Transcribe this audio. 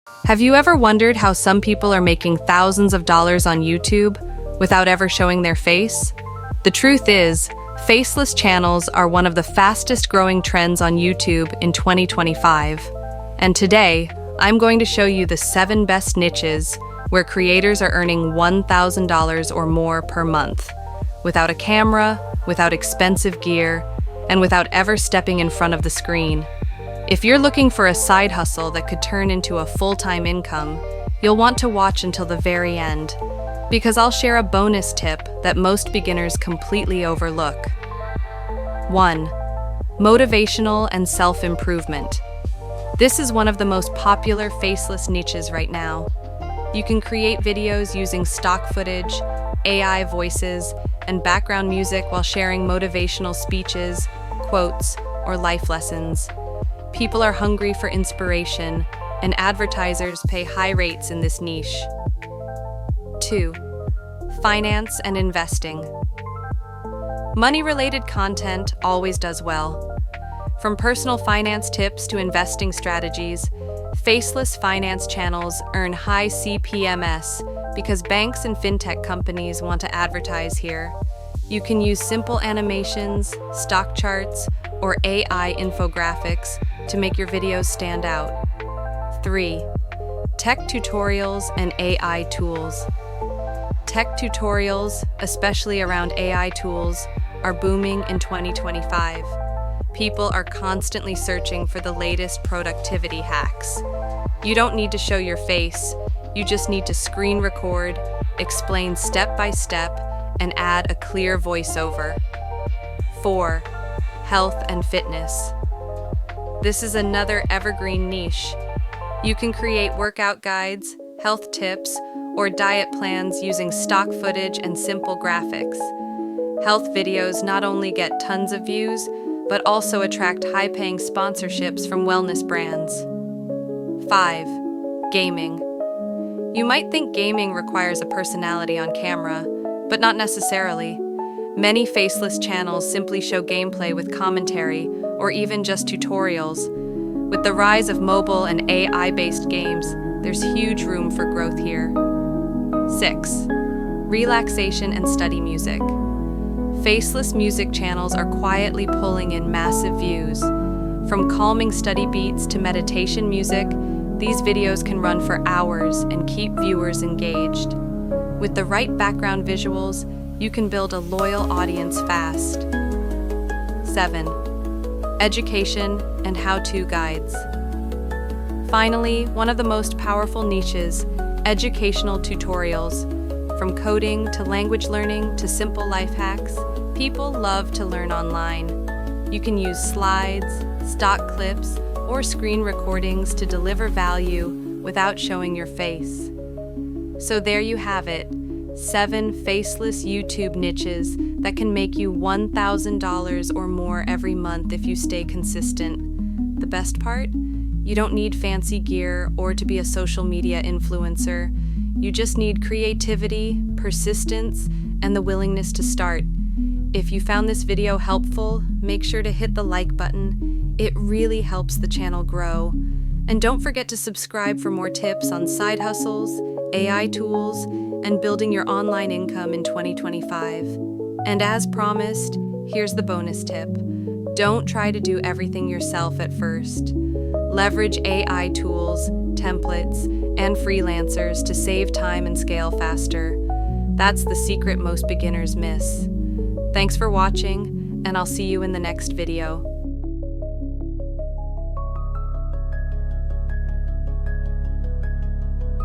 Have you ever wondered how some people are making thousands of dollars on YouTube without ever showing their face? The truth is, faceless channels are one of the fastest growing trends on YouTube in 2025. And today, I'm going to show you the 7 best niches where creators are earning $1,000 or more per month, without a camera, without expensive gear, and without ever stepping in front of the screen. If you're looking for a side hustle that could turn into a full-time income, you'll want to watch until the very end, because I'll share a bonus tip that most beginners completely overlook. 1. Motivational and self-improvement. This is one of the most popular faceless niches right now. You can create videos using stock footage, AI voices, and background music while sharing motivational speeches, quotes, or life lessons. People are hungry for inspiration, and advertisers pay high rates in this niche. 2. Finance and investing. Money-related content always does well. From personal finance tips to investing strategies, faceless finance channels earn high CPMs because banks and fintech companies want to advertise here. You can use simple animations, stock charts, or AI infographics to make your videos stand out. 3. Tech tutorials and AI tools. Tech tutorials, especially around AI tools, are booming in 2025. People are constantly searching for the latest productivity hacks. You don't need to show your face, you just need to screen record, explain step by step, and add a clear voiceover. 4. Health and fitness. This is another evergreen niche. You can create workout guides, health tips, or diet plans using stock footage and simple graphics. Health videos not only get tons of views, but also attract high-paying sponsorships from wellness brands. 5. Gaming. You might think gaming requires a personality on camera, but not necessarily. Many faceless channels simply show gameplay with commentary or even just tutorials. With the rise of mobile and AI-based games, there's huge room for growth here. 6. Relaxation and study music. Faceless music channels are quietly pulling in massive views. From calming study beats to meditation music, these videos can run for hours and keep viewers engaged. With the right background visuals, you can build a loyal audience fast. 7. Education and how-to guides. Finally, one of the most powerful niches, educational tutorials. From coding to language learning to simple life hacks, people love to learn online. You can use slides, stock clips, or screen recordings to deliver value without showing your face. So there you have it, 7 faceless YouTube niches that can make you $1,000 or more every month if you stay consistent. The best part? You don't need fancy gear or to be a social media influencer. You just need creativity, persistence, and the willingness to start. If you found this video helpful, make sure to hit the like button. It really helps the channel grow. And don't forget to subscribe for more tips on side hustles, AI tools, and building your online income in 2025. And as promised, here's the bonus tip. Don't try to do everything yourself at first. Leverage AI tools, templates, and freelancers to save time and scale faster. That's the secret most beginners miss. Thanks for watching, and I'll see you in the next video.